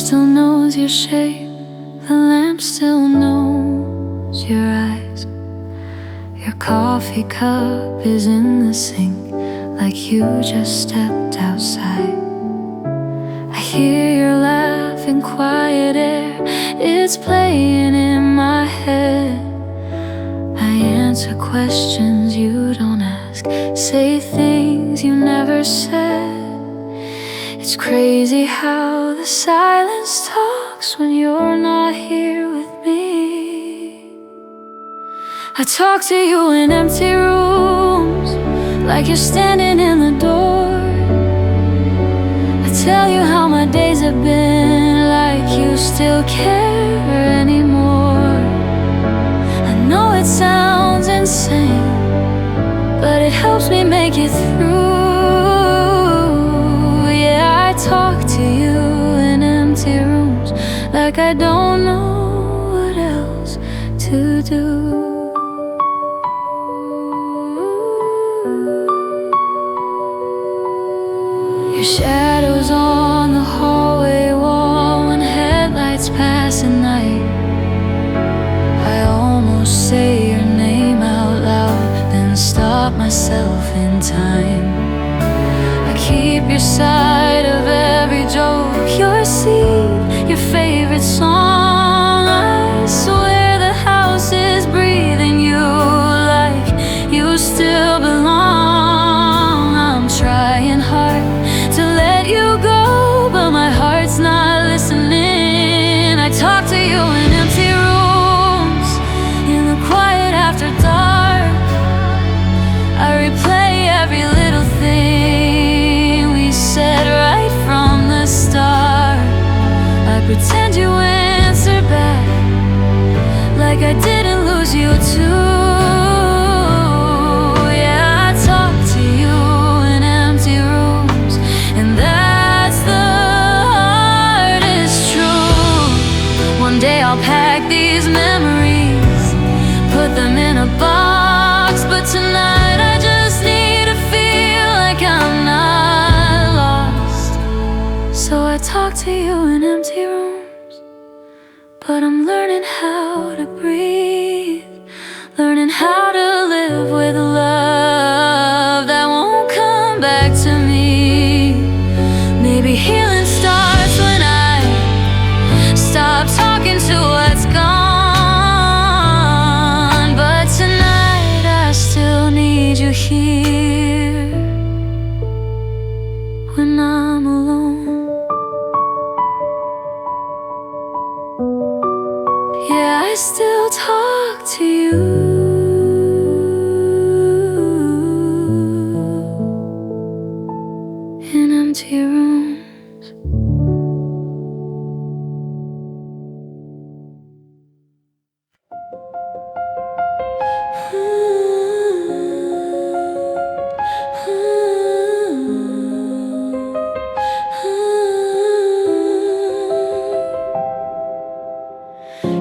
still knows your shape, the lamp still knows your eyes. Your coffee cup is in the sink, like you just stepped outside. I hear your laugh in quiet air, it's playing in my head. I answer questions you don't ask, say things you never said. It's crazy how the silence talks when you're not here with me. I talk to you in empty rooms, like you're standing in the door. I tell you how my days have been, like you still care anymore. I know it sounds insane, but it helps me make it through. Yeah, I talk to you in empty rooms, like I don't know what else to do. Your shadows on the hallway wall when headlights pass at night. I almost say your name out loud, then stop myself in time. I keep your side of every joke, your seat, your favorite song. I swear the house is breathing you like you still belong. I'm trying hard to let you go, but my heart's not listening. I talk to you in empty rooms, in the quiet after dark. I replay every little thing we said right from the start. I pretend you answer back, like I didn't lose you too. Yeah, I talk to you in empty rooms, and that's the hardest truth. One day I'll pack these memories, put them in a box, but tonight I just need to feel like I'm not lost. So I talk to you in empty rooms, but I'm learning how to breathe, learning how to live with love that won't come back to me. Maybe healing starts when I stop talking to what's gone. But tonight I still need you here when I'm alone. Yeah, I still talk to you in empty rooms.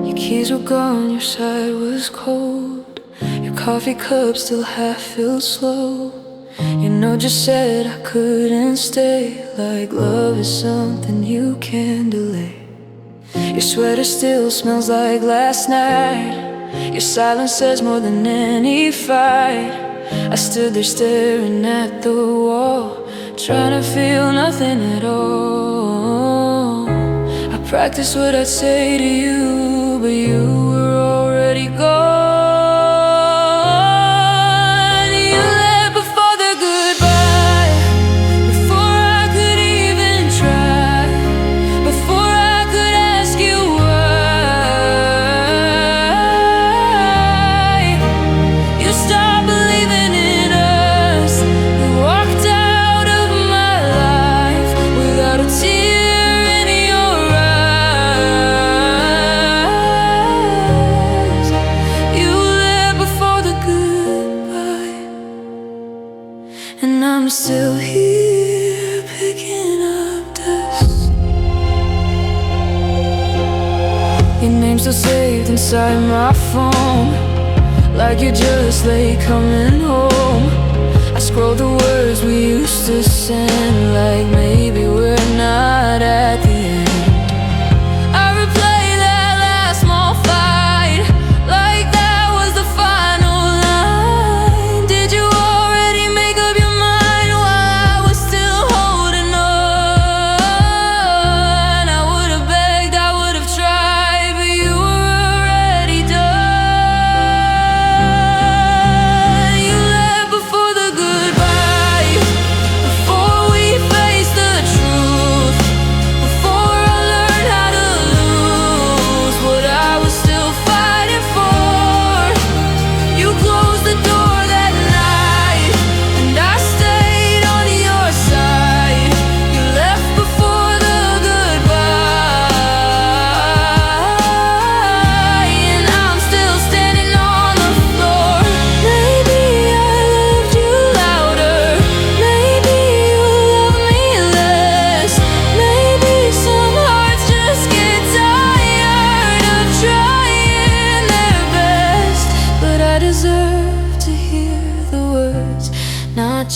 Your keys were gone, your side was cold, your coffee cup still half filled slow. Your note just said I couldn't stay, like love is something you can't delay. Your sweater still smells like last night, your silence says more than any fight. I stood there staring at the wall, trying to feel nothing at all. I practiced what I'd say to you, but you were already gone. You left before the goodbye, before I could even try, before I could ask you why. You stopped believing in us, you walked out of my life without a tear in your eyes. You left before the goodbye, and I'm still here picking up dust. Your name's still saved inside my phone, like you're just late coming home. I scroll the words we used to send, like maybe we're not at the end.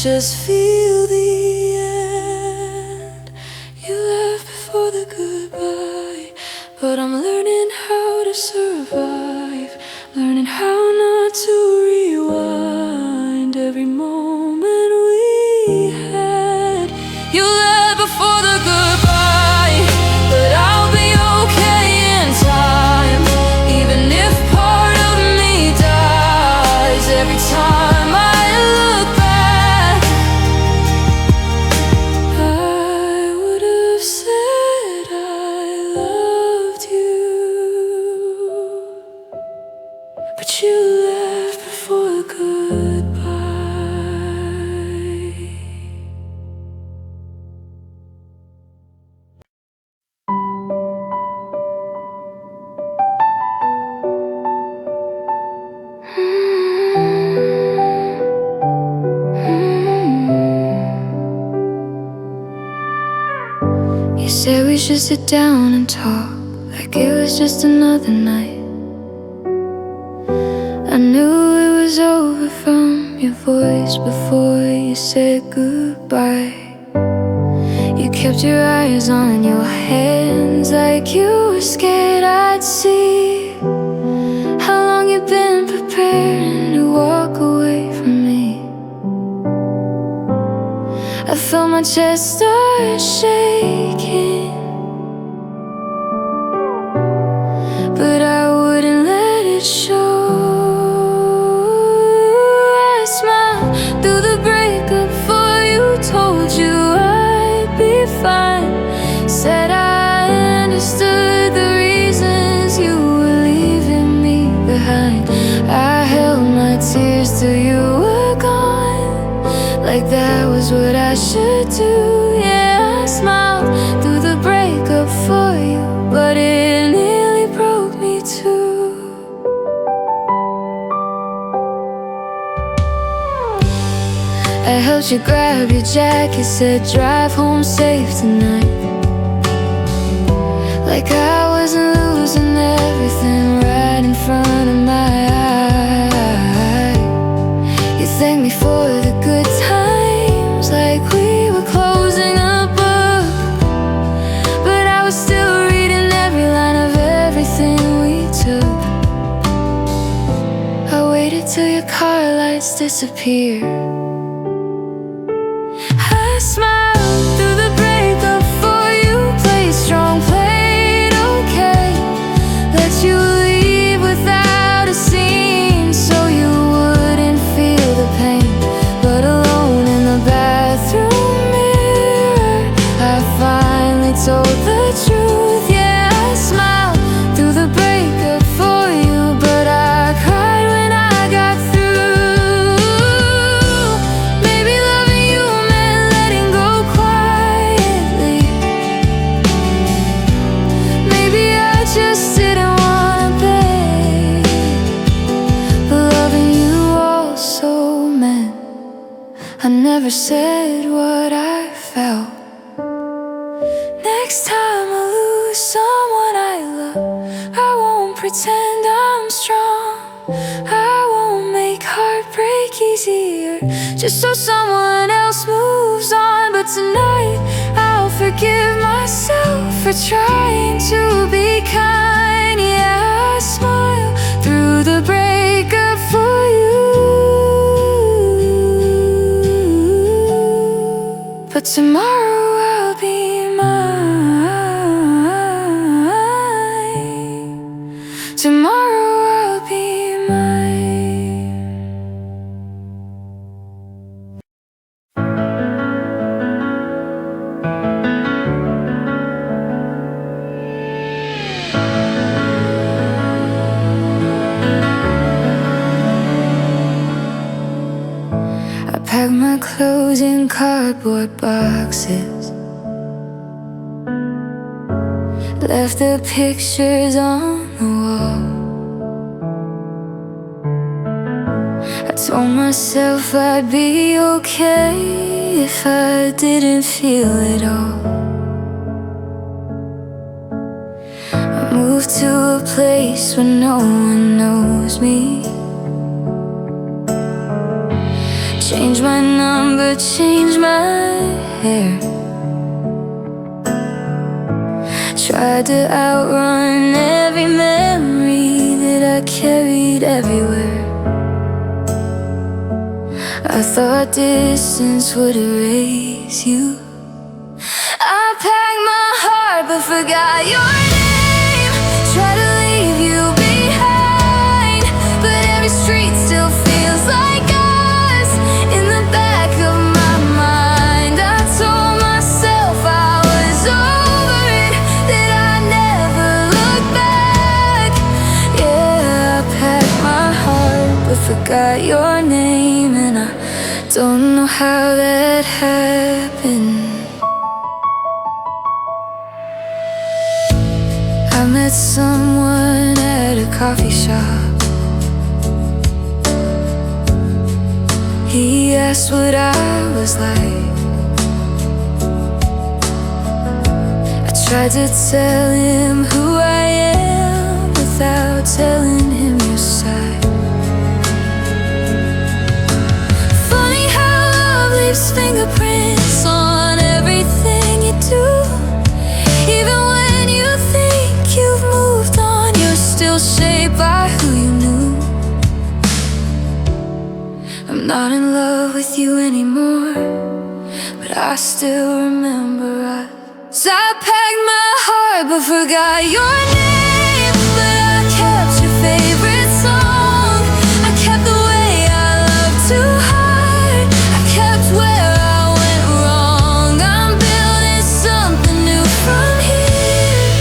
just feel the end. You left before the goodbye, but I'm learning how to survive, learning how not to rewind every moment we had. You left before the goodbye, but I'll be okay in time, even if part of me dies every time I look back. I would have said I loved you, but you left before the goodbye. You said we should sit down and talk, like it was just another night. I knew it was over from your voice before you said goodbye. You kept your eyes on your hands like you were scared I'd see how long you've been preparing to walk away from me. I felt my chest start shaking, but I wouldn't let it show. I smiled through the breakup for you, told you I'd be fine. Said I understood the reasons you were leaving me behind. I held my tears till you were gone, like that was what I should do. Yeah, I smiled through the breakup for you, but it nearly broke me too. I helped you grab your jacket, said drive home safe tonight, like I wasn't losing everything right in front of my eye. You thanked me for the good times, like we were closing a book, but I was still reading every line of everything we took. I waited till your car lights disappeared. I smiled through the breakup for you, played strong, played okay, let you leave without a scene so you wouldn't feel the pain. But alone in the bathroom mirror, I finally told the truth. Yeah, I smiled through the breakup for you, but I cried when I got through. Maybe loving you meant letting go quietly. Maybe I just didn't wanna beg, but loving you also meant I never said what I felt. Next time I lose someone I love, I won't pretend I'm strong. I won't make heartbreak easier just so someone else moves on. But tonight I'll forgive myself for trying to be kind. Yeah, I smile through the breakup for you, but tomorrow I'll be mine. Tomorrow I'll be mine. I packed my clothes in cardboard boxes, left the pictures on the wall. I told myself I'd be okay if I didn't feel it all. I moved to a place where no one knows me, Change my number, change my hair. Tried to outrun every memory that I carried everywhere. I thought distance would erase you. I packed my heart but forgot your name. Tried to leave you behind, but every street still feels like us. In the back of my mind, I told myself I was over it, that I'd never look back. Yeah, I packed my heart but forgot your name, and I don't know how that happened. I met someone at a coffee shop. He asked what I was like. I tried to tell him who I am without telling him your side. Funny how love leaves fingerprints on everything you do. Even when you think you've moved on, you're still shaped by who you knew. I'm not in love with you anymore, but I still remember us. So I packed my heart but forgot your name. But I kept your favorite song. I kept the way I loved to hide. I kept where I went wrong. I'm building something new from here,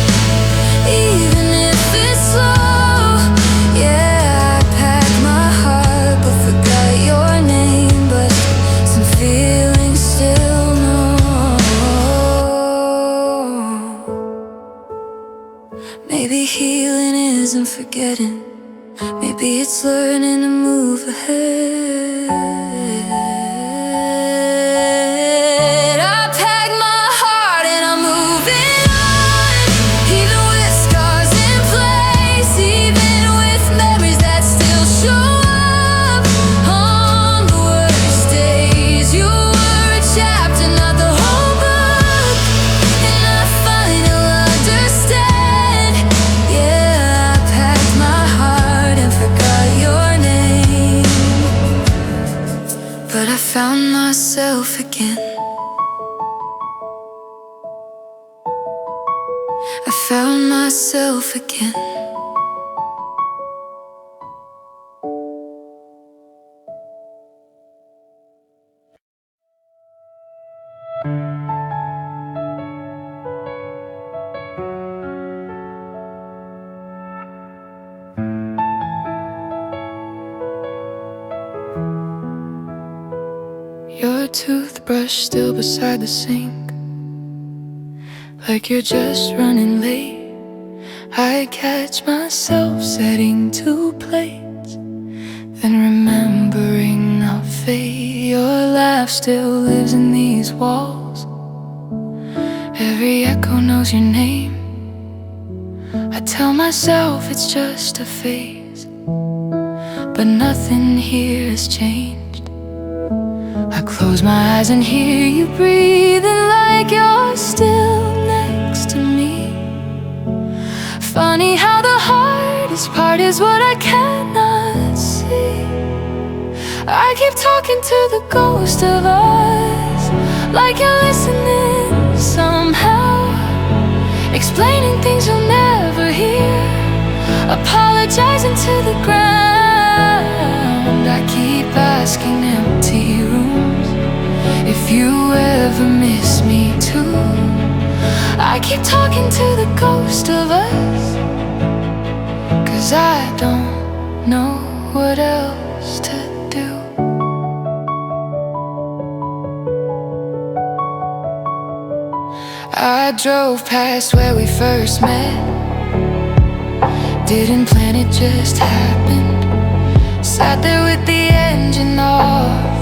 even if it's slow. Yeah, I packed my heart but forgot your name, but some feelings still know. Maybe healing isn't forgetting. Maybe it's learning to move ahead. I packed my heart and I'm moving on, even with scars in place, even with memories that still show up on the worst days. You were a chapter, not the whole book, and I finally understand. Yeah, I packed my heart and forgot your name, but I found myself again. I found myself again. Your toothbrush still beside the sink, like you're just running late. I catch myself setting 2 plates, then remembering our fate. Your laugh still lives in these walls. Every echo knows your name. I tell myself it's just a phase, but nothing here has changed. I close my eyes and hear you breathing like you're still next to me. Funny how the hardest part is what I cannot see. I keep talking to the ghost of us, like you're listening somehow, explaining things you'll never hear, apologizing to the ground. I keep asking empty rooms if you ever miss me too. I keep talking to the ghost of us, 'cause I don't know what else to do. I drove past where we first met. Didn't plan it, just happened. Sat there with the engine off,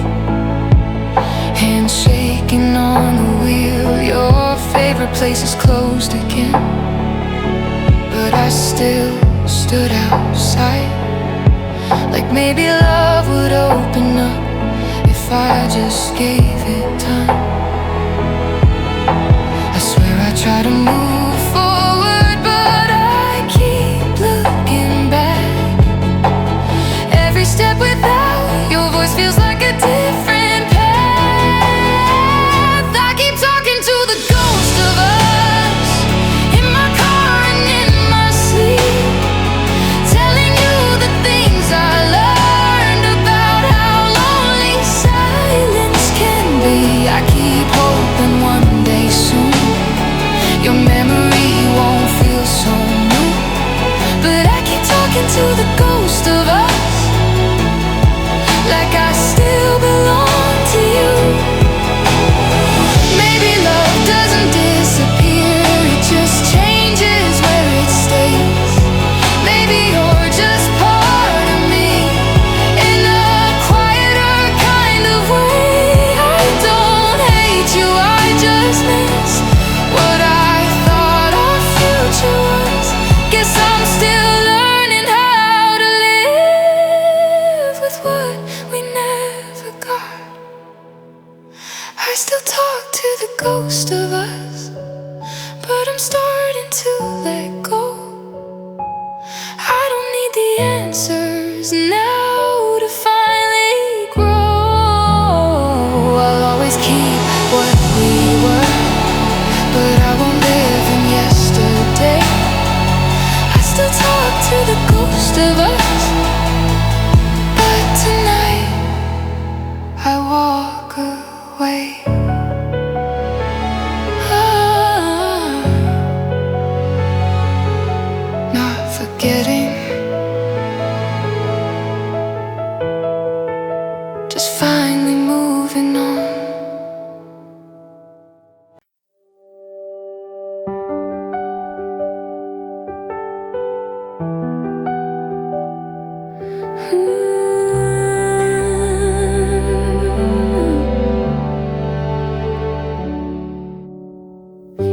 hands shaking on the wheel. Your favorite place is closed again, but I still stood outside, like maybe love would open up if if I just gave it time. I swear I try to move forward, but I keep looking back. Every step without your voice feels like a different path. I keep talking to the ghost of us, in my car and in my sleep, telling you the things I learned about how lonely silence can be. I keep hoping one day soon your memory won't feel so new, but I keep talking to the ghost of us, like I still belong to you. Maybe love doesn't disappear, it just changes where it stays. Maybe you're just part of me, in a quieter kind of way. I don't hate you, I just miss what I thought our future was. Guess I'm still learning how to live with what we never got. I still talk to the ghost of us, but I'm starting to let go. I don't need the answers now to finally grow. I'll always keep what we were, but I won't live in yesterday. I still talk to the ghost of us, but tonight I walk away. Not forgetting, just finally moving on.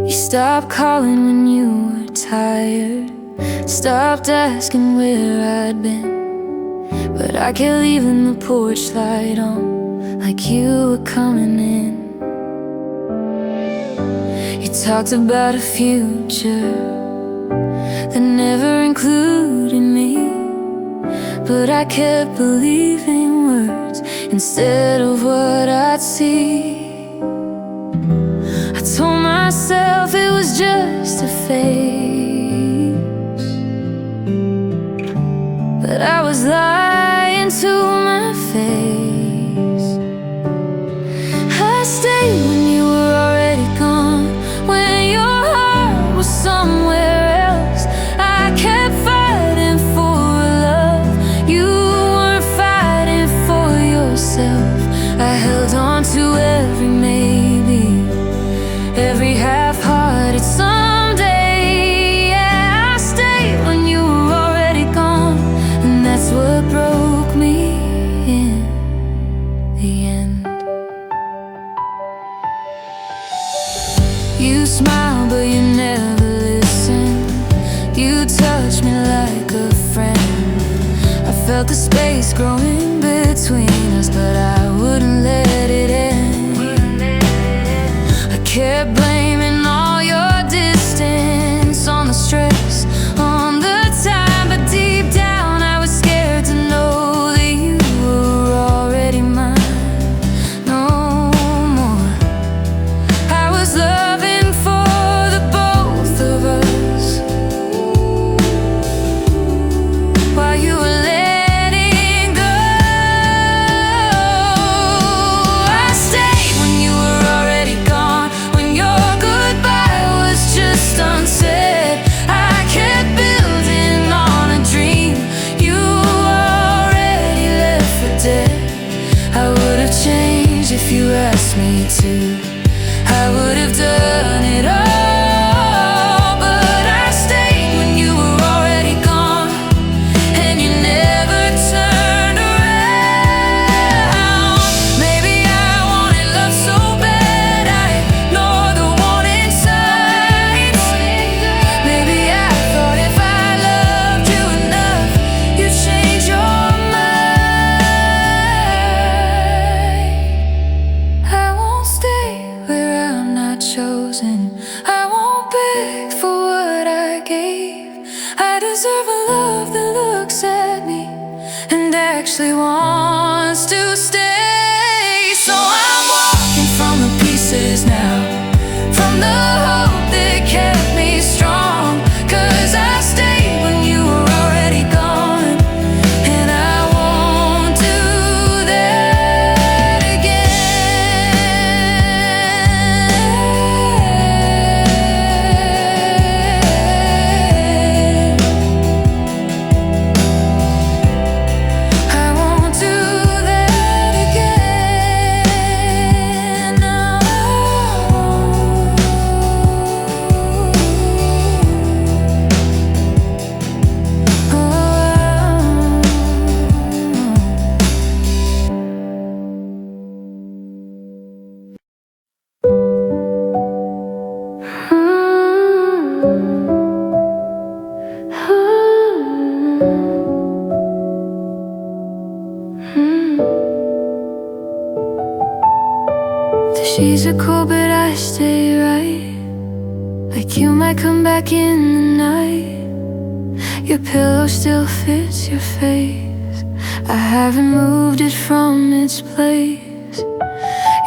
You stopped calling when you were tired, stopped asking where I'd been, but I kept leaving the porch light on, like you were coming in. You talked about a future that never included me, but I kept believing words instead of what I'd see. I told myself it was just a phase, but I was lying to my face. I stayed when you were already gone, when your heart was somewhere else. I kept fighting for a love you weren't fighting for yourself. I held on to every maybe, every half-hearted someday. Yeah, I stayed when you were already gone, and that's what broke me in the end. You smiled, but you never listened. You touched me like a friend. I felt the space growing between us, but I wouldn't let it end. I kept blaming all your distance on the stress, on the time, but deep down I was scared to know that you were already mine. No more. I was loving for the both of us, while you were letting go. I deserve a love that looks at me and actually wants to stay. So I'm walking from the pieces now, from the hope that kept me strong. 'Cause I stayed when you were already gone, and I won't do that again. I won't do that again. No. The sheets are cold, but I stay right. Like you might come back in the night. Your pillow still fits your face. I haven't moved it from its place.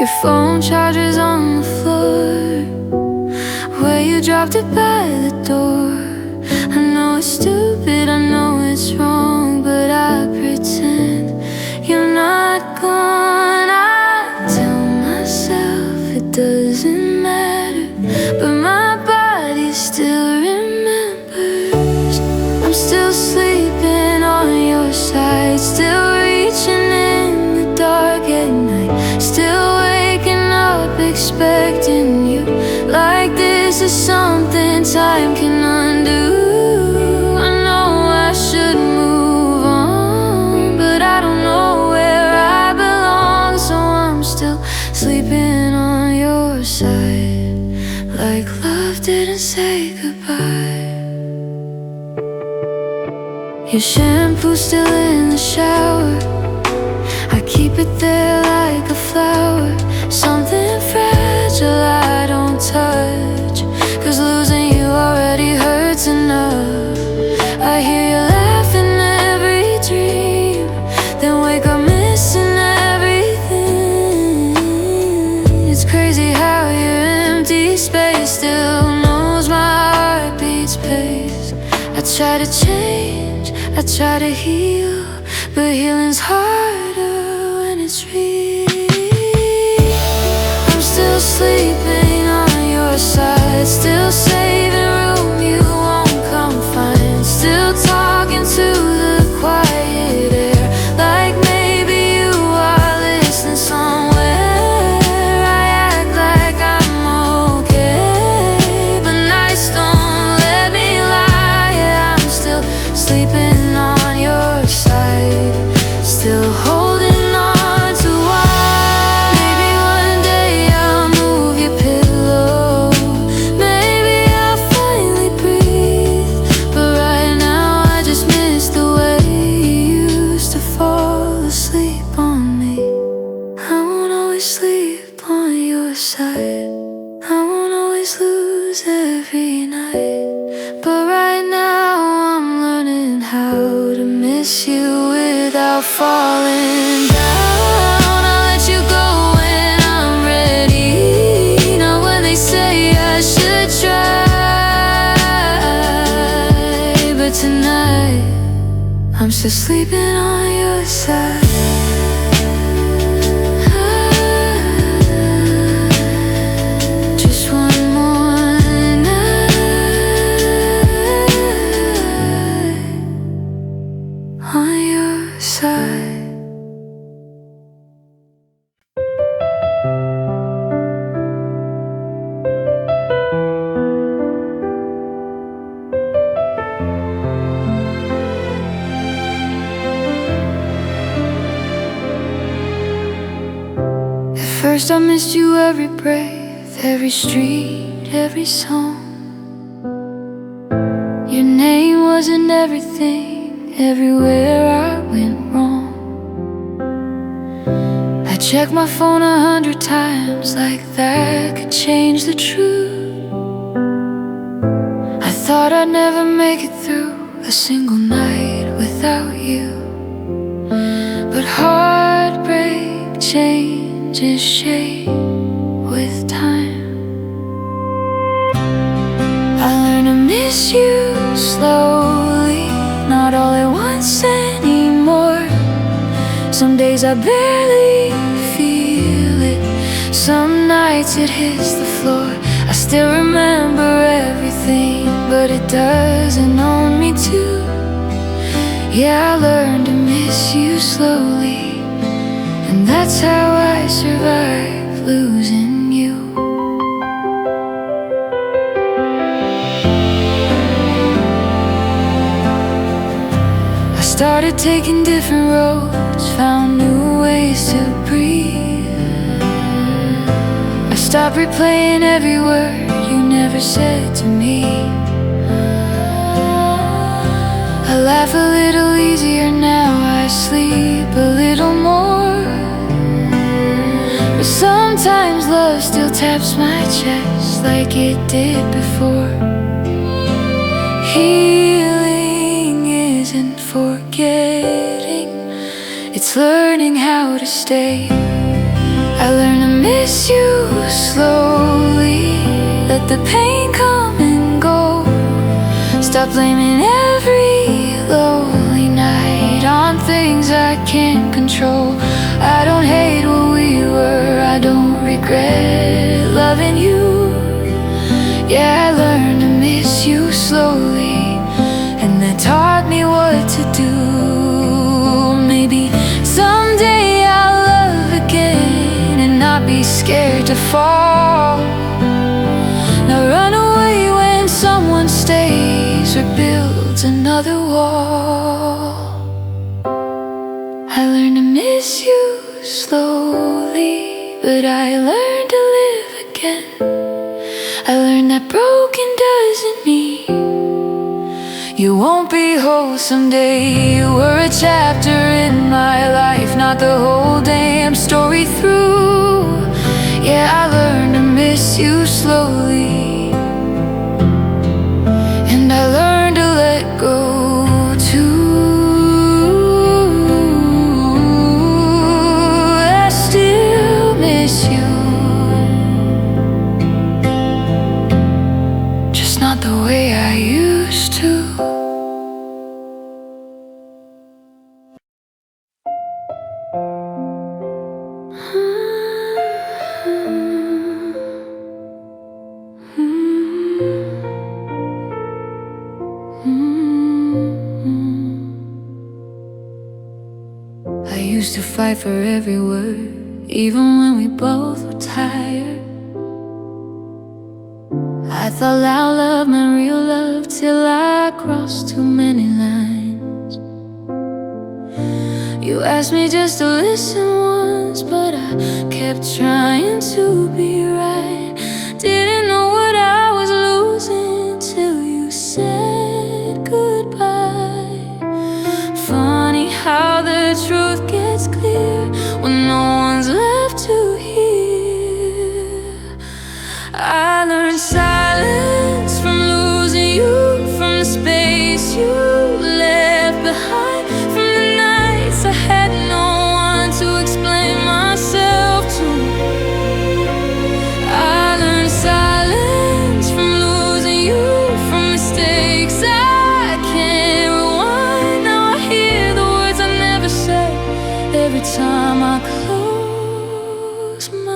Your phone charger's on the floor, where you dropped it by the door. I know it's stupid, I know it's wrong, but I pretend you're not gone. I tell myself it doesn't matter, but my body still remembers. I'm still sleeping on your side, still reaching in the dark at night, still waking up expecting you. Like this is something time can undo. I know I should move on, but I don't know where I belong. So I'm still sleeping on your side, like love didn't say goodbye. Your shampoo's still in the shower, I keep it there like a flower. Something fragile I don't touch, 'cause losing you already hurts enough. I hear you laugh in every dream, then wake up missing everything. It's crazy how your empty space still knows my heartbeat's pace. I try to change, I try to heal, but healing's harder when it's real. I'm still sleeping on your side, still saving room you won't come find, still talking to the quiet air, like maybe you are listening somewhere. I act like I'm okay, but nights don't let me lie. Yeah, I'm still sleeping on your side, still holding on to why. Maybe one day I'll move your pillow, maybe I'll finally breathe, but right now I just miss the way you used to fall asleep on me. I won't always sleep on your side, I won't always lose every night, but right now I'm learning how to miss you without falling down. I'll let you go when I'm ready, not when they say I should try. But tonight I'm still sleeping on your side. Just one more night on your side. At first I missed you every breath, every street, every song. Your name wasn't everything, everywhere I went wrong. I checked my phone 100 times, like that could change the truth. I thought I'd never make it through, a single night without you. But heartbreak changes shape with time. I learn to miss you slowly, not all at once anymore. Some days I barely feel it, some nights it hits the floor. I still remember everything, but it doesn't own me too. Yeah, I learned to miss you slowly, and that's how I survive losing you. I started taking different roads, found new ways to breathe. I stopped replaying every word you never said to me. I laugh a little easier now, I sleep a little more. But sometimes love still taps my chest like it did before. Healing isn't forgetting, it's learning how to stay. I learn to miss you slowly, let the pain come and go. Stop blaming every lonely night on things I can't control. I don't hate what we were, I don't regret loving you. Yeah, I learned to miss you slowly, and that taught me what to do. Maybe someday I'll love again and not be scared to fall. Now run away when someone stays or builds another wall. I learned to miss you slowly, but I learned to live again. I learned that broken doesn't mean you won't be whole someday. You were a chapter in my life, not the whole damn story through. Yeah, I learned to miss you slowly, and I learned to let go too. I still miss you, just not the way I used to. I used to fight for every word, even when we both were tired. I thought loud love meant real love, till I crossed too many lines. You asked me just to listen once, but I kept trying to be right. Didn't know what I was losing till you said goodbye. Funny how the truth gets clear when no one's left to hear. I learned silence from losing you, from the space you left behind, from the nights I had no one to explain myself to. I learned silence from losing you, from mistakes I can't rewind. Now I hear the words I never said every time I close my eyes.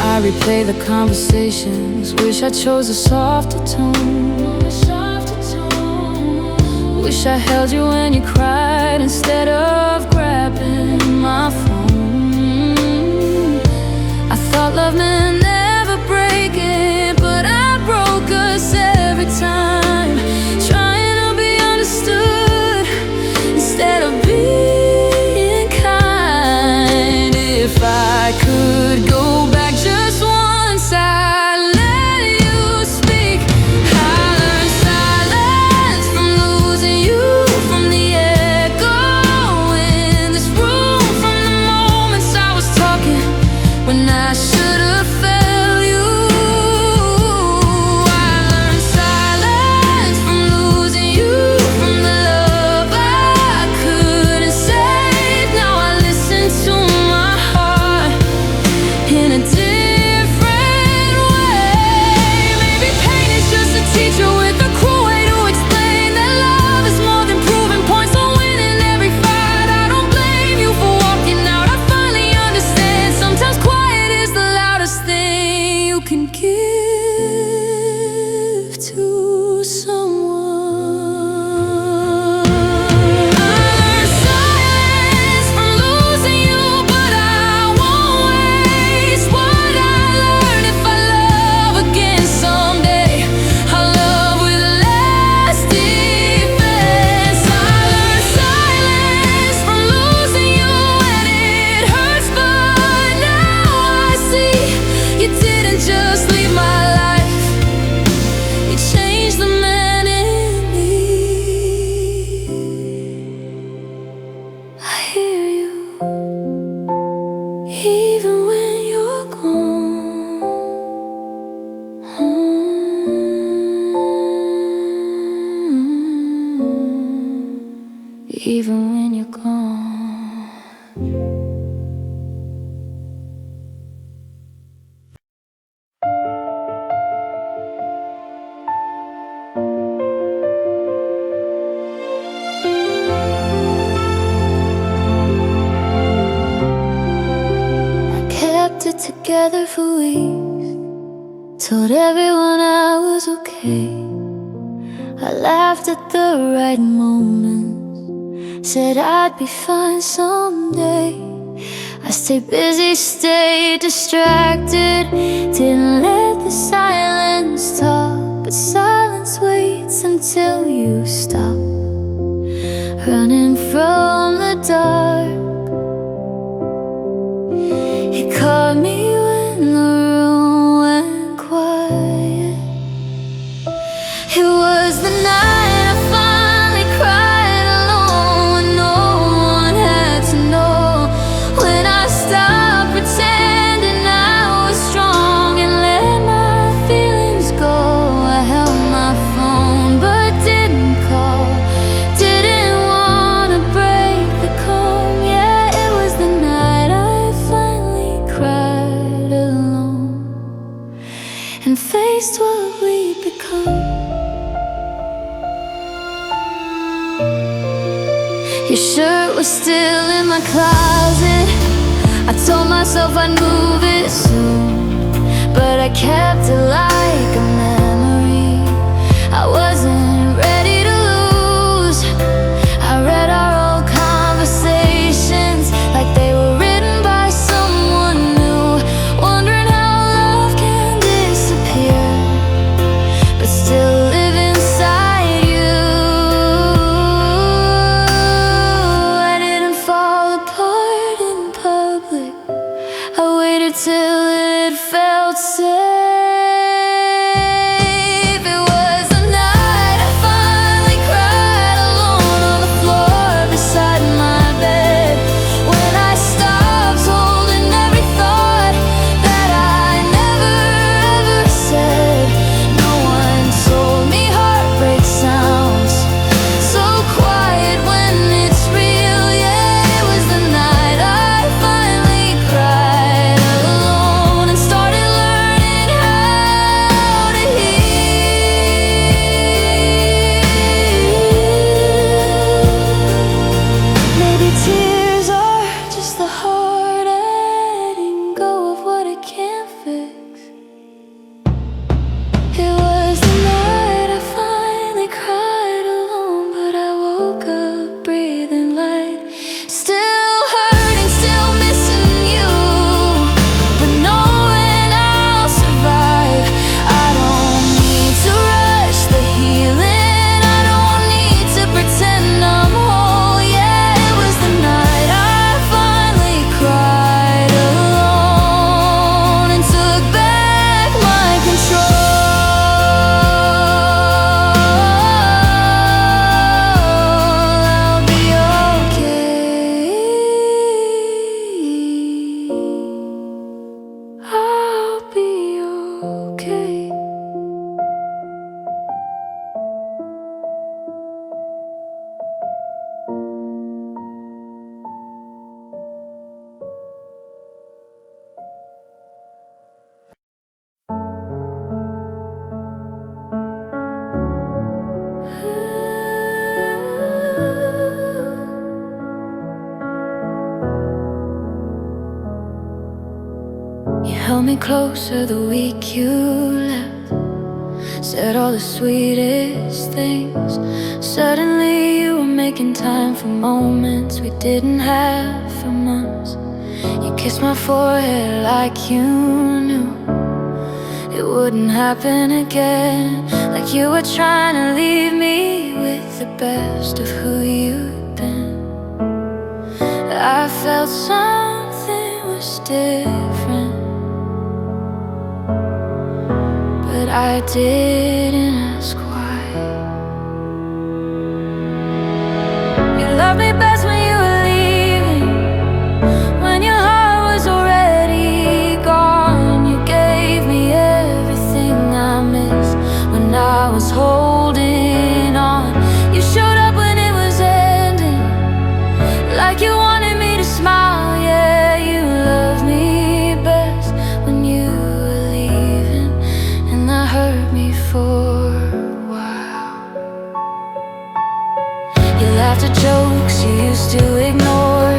I replay the conversations, wish I chose a softer tone. Wish I held you when you cried instead of grabbing my phone. I thought love meant never breaking, but I broke us every time, trying to be understood instead of being kind. If I could go back just once, I'd let you speak. I learned silence from losing even when you're gone. Together for weeks, told everyone I was okay. I laughed at the right moments, said I'd be fine someday. I stayed busy, stayed distracted, didn't let the silence talk. But silence waits until you stop running from the dark. It caught me when the room went quiet. It was the night I finally cried alone, when no one had to know. When I stopped pretending I was strong and let my feelings go. I held my phone but didn't call, didn't wanna break the calm. Yeah, it was the night I finally cried alone and faced what we'd become. Your shirt was still in my closet. I told myself I'd move it soon, but I kept it like a memory I wasn't ready to lose. I read our old conversations like they were written by someone new, wondering how love can disappear but still live inside you. I didn't fall apart in public, I waited till it felt safe. It was the night I finally cried alone on the floor beside my bed. When I stopped holding every thought that I never ever said. No one told me heartbreak sounds so quiet when it's real. Yeah, it was the night I finally cried alone and started learning how to heal. Maybe tears are just the heart letting go of what it can't fix. It was the night I finally cried alone, but I woke up breathing light, still hurting, still missing you, but knowing I'll survive. I don't need to rush the healing, I don't need to pretend I'm whole. Yeah, it was the night I finally cried alone and took back my control. I'll be okay. I'll be okay. You held me closer the week you left, said all the sweetest things. Suddenly you were making time for moments we didn't have for months. You kissed my forehead like you knew it wouldn't happen again, like you were trying to leave me with the best of who you'd been. I felt something was different, but I didn't ask why. You loved me best when you were leaving, when your heart was already gone. You gave me everything I missed when I was holding on. You showed up when it was ending, laughed at jokes you used to ignore.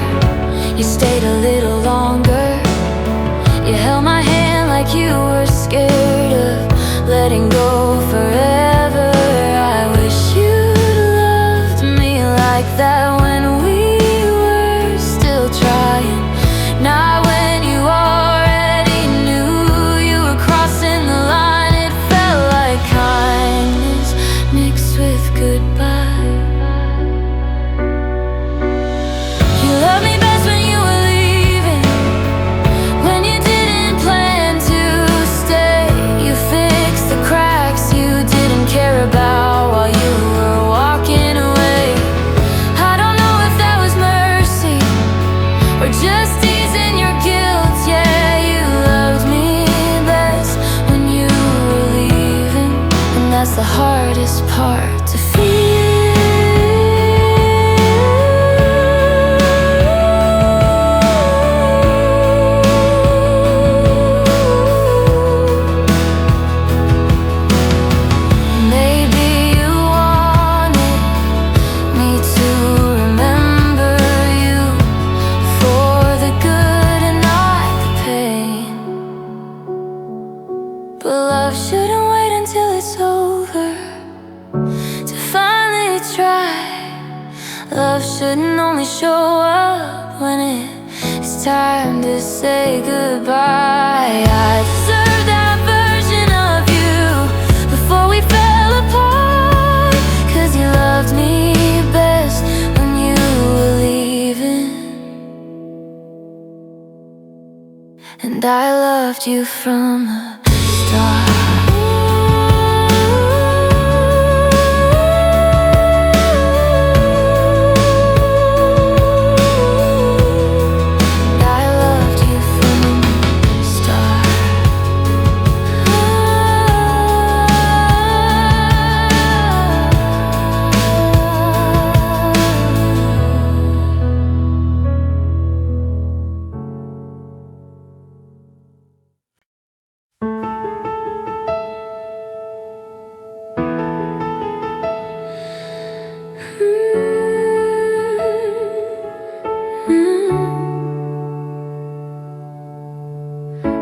You stayed a little longer. You held my hand like you were scared of letting go forever. I wish you'd loved me like that when we were still trying. Not when you already knew you were crossing the line. It felt like kindness mixed with goodbye. You loved me best when you were leaving, when you didn't plan to stay. You fixed the cracks you didn't care about while you were walking away. I don't know if that was mercy or just easing your guilt. Yeah, you loved me best when you were leaving, and that's the hardest part to feel. Maybe you wanted me to remember you for the good and not the pain. But love shouldn't wait until it's over to finally try. Love shouldn't only show up when it's time to say goodbye. I deserve that version of you before we fell apart, 'cause you loved me best when you were leaving, and I loved you from the start.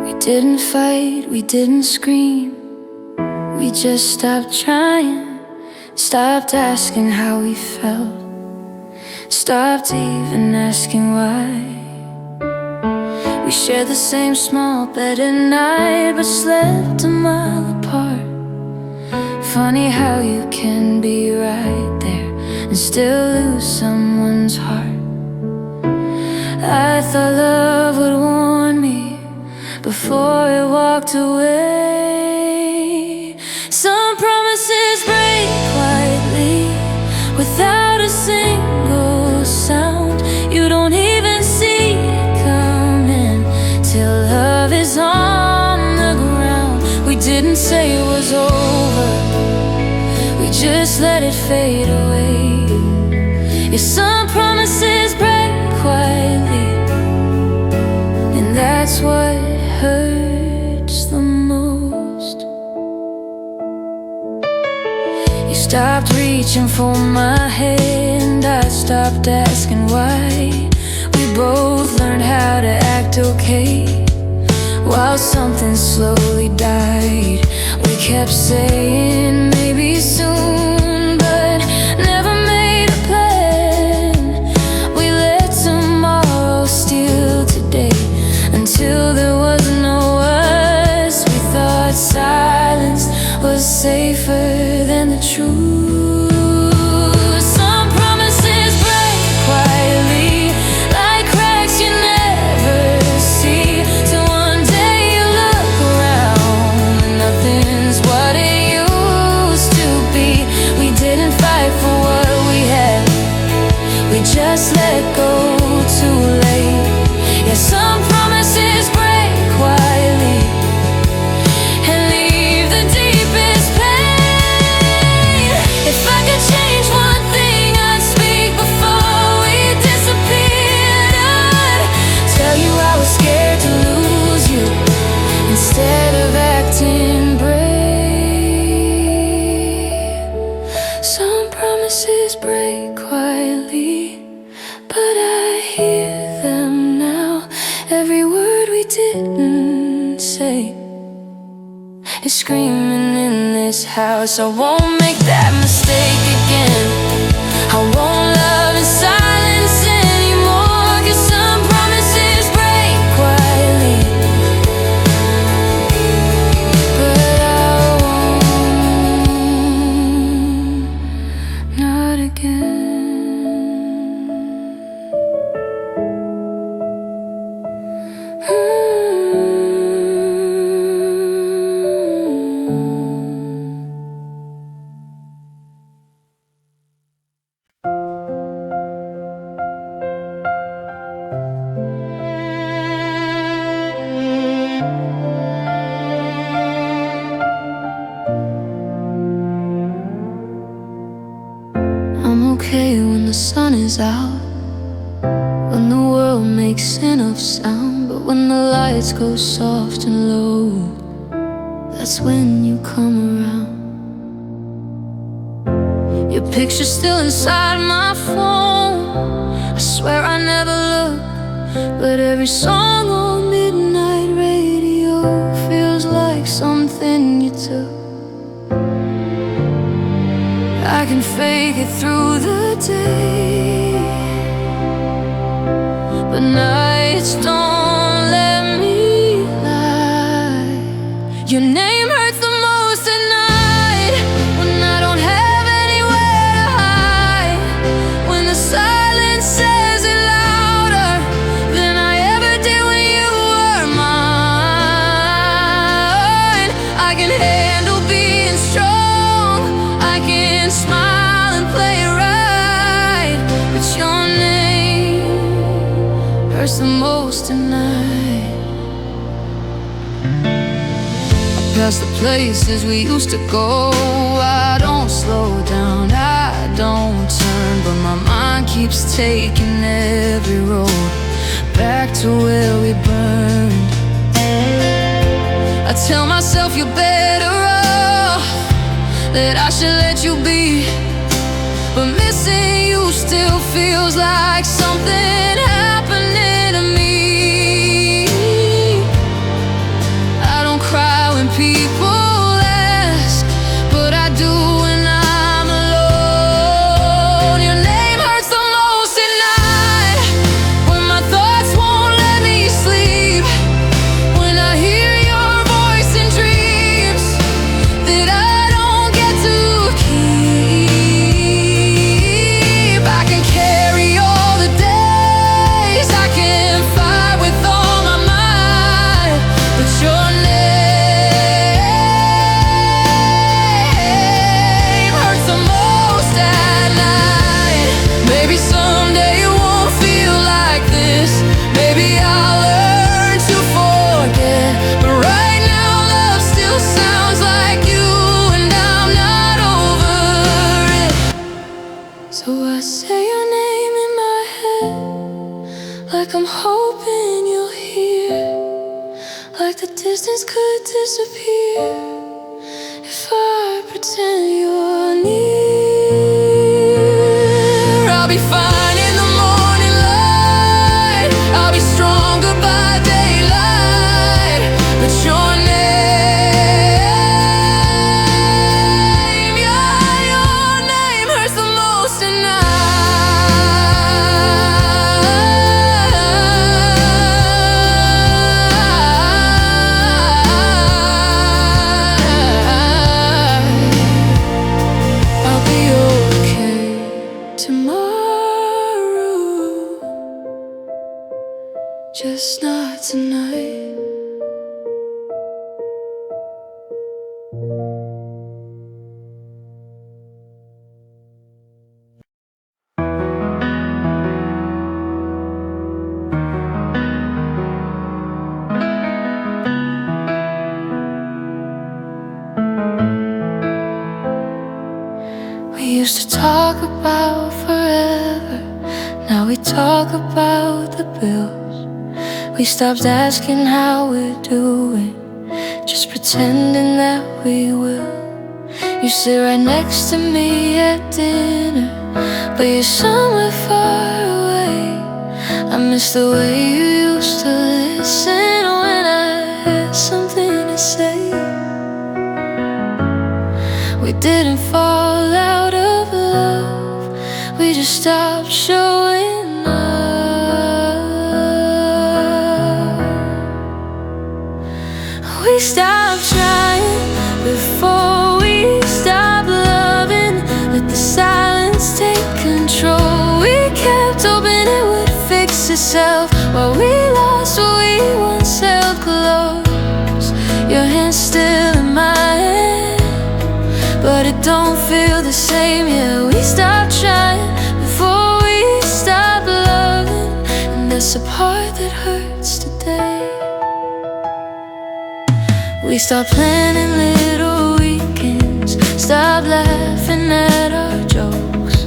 We didn't fight, we didn't scream. We just stopped trying, stopped asking how we felt, stopped even asking why. We shared the same small bed at night, but slept a mile apart. Funny how you can be right there and still lose someone's heart. I thought love would warn me before it walked away. Some promises break quietly without a single sound. You don't even see it coming till love is on the ground. We didn't say it was over, we just let it fade away. Yeah, some promises break quietly, and that's what hurts the most. You stopped reaching for my hand, I stopped asking why. We both learned how to act okay while something slowly died. We kept saying maybe soon, but never made a plan. We let tomorrow steal today until there was no us. We thought silence was safer than the truth. Some promises break quietly like cracks you never see, till one day you look around and nothing's what it used to be. promises break quietly, but I hear them now. Every word we didn't say is screaming in this house. I won't make that mistake again. I won't love in silence anymore, 'cause some promises break quietly, but I won't, not again. I'm okay when the sun is out, when the world makes enough sound. But when the lights go soft and low, that's when you come around. Your picture's still inside my phone. I swear I never look, but every song on midnight radio feels like something you took. I can fake it through the day, but nights don't let me lie. Your name hurts the most at night, when I don't have anywhere to hide. When the silence says it louder than I ever did when you were mine. I can handle being strong, I can smile and play it right, but your name hurts the most tonight. Past the places we used to go, I don't slow down, I don't turn, but my mind keeps taking every road back to where we burned. I tell myself you're better off, that I should let you be, but missing you still feels like something happening to me. I don't cry when people ask, but I do when I'm alone. Your name hurts the most at night, when my thoughts won't let me sleep. When I hear your voice in dreams that I don't get to keep. I can carry all the days, I can fight with all my might, but your name hurts the most at night. Maybe someday it won't feel like this, maybe I'll learn to forget, but right now love still sounds like you, and I'm not over it. So I say your name in my head, like I'm hoping you'll hear, like the distance could disappear if I pretend you're near. I'll be fine in the morning light, I'll be stronger by daylight, but your name, yeah, your name hurts the most at night. I'll be okay tomorrow, just not tonight. We used to talk about forever, now we talk about the bills. We stopped asking how we're doing, just pretending that we will. You sit right next to me at dinner, but you're somewhere far away. I miss the way you used to listen when I had something to say. We didn't fall out of love, we just stopped showing up. We stopped trying before we stopped loving. Let the silence take control. We kept hoping it would fix itself while we lost what we once held close. Your hand's still in my hand, but it don't feel the same. Yeah, we stopped trying before we stopped loving, and that's the part that hurts today. We stopped planning little weekends, stopped laughing at our jokes,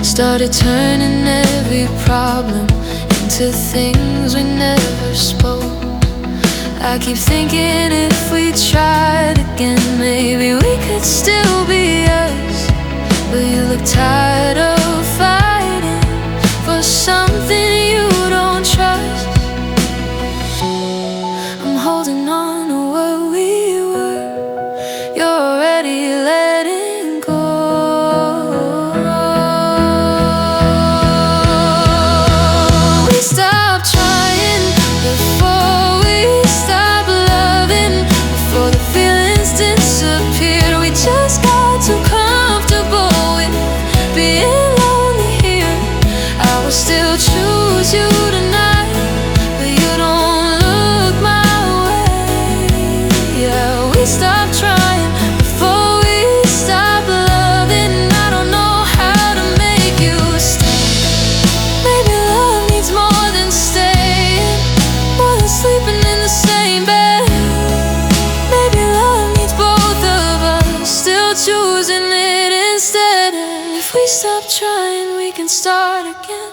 started turning every problem into things we never spoke. I keep thinking if we tried again, maybe we could still be us. But you look tired of fighting for something you don't trust. I'm holding on to what we were, you're already letting go. We stopped trying before we stopped loving, before the feelings disappeared. We just got too comfortable with being lonely here. I will still choose you tonight, but you don't look my way. Yeah, we stopped trying before we stopped loving. I don't know how to make you stay. Maybe love needs more than staying, more than sleeping in the same bed. Maybe love needs both of us, still choosing it instead. And if we stop trying, we can start again.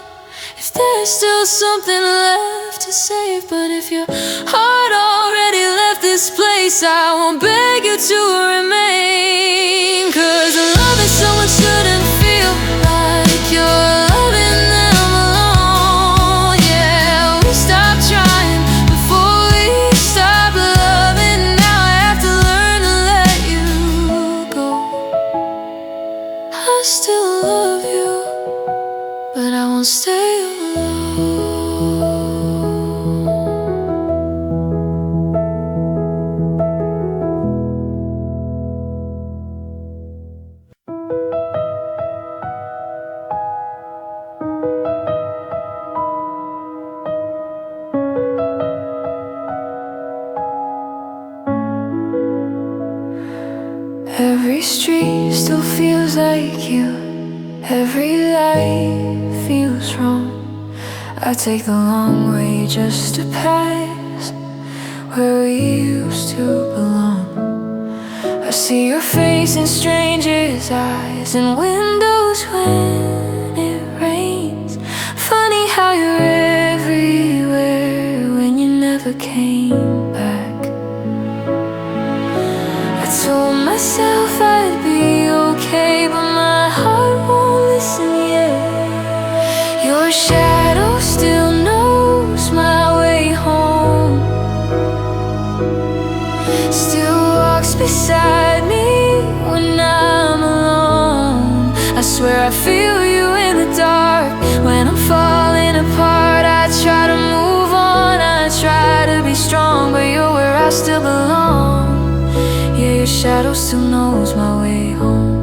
If there's still something left to save, but if your heart already left this place, I won't beg you to remain. 'Cause loving someone shouldn't feel like you're loving them alone. Yeah, we stopped trying before we stopped loving. Now I have to learn to let you go. I still love you, but I won't stay alone. Every street still feels like you, every light feels wrong. I take the long way just to pass where we used to belong. I see your face in strangers' eyes and windows when it rains. Funny how you're everywhere when you never came back. I told myself I'd be okay, but my heart won't listen yet. Your shadow still knows my way home, still walks beside me when I'm alone. I swear I feel you in the dark when I'm falling apart. I try to move on, I try to be strong, but you're where I still belong. Yeah, your shadow still knows my way home,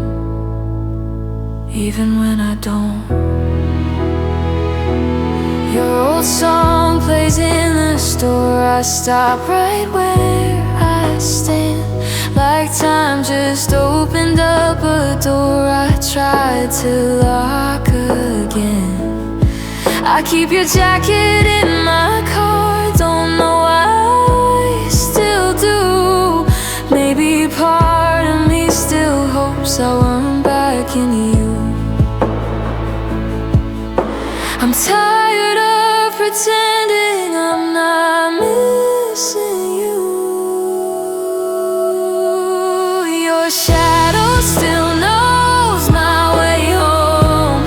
even when I don't. Your old song plays in the store. I stop right where I stand, like time just opened up a door I tried to lock again. I keep your jacket in my car, don't know why I still do. Maybe part of me still hopes I weren't back into you. I'm tired of pretending I'm not missing you. Your shadow still knows my way home,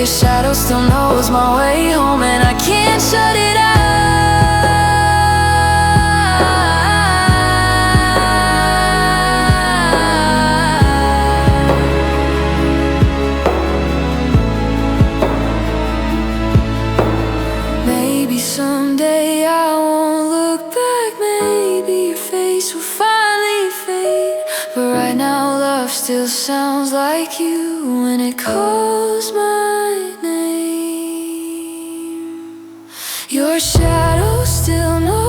your shadow still knows my way home, and I can't shut it out. Maybe someday I won't look back, maybe your face will finally fade, but right now love still sounds like you when it calls my name. Your shadow still knows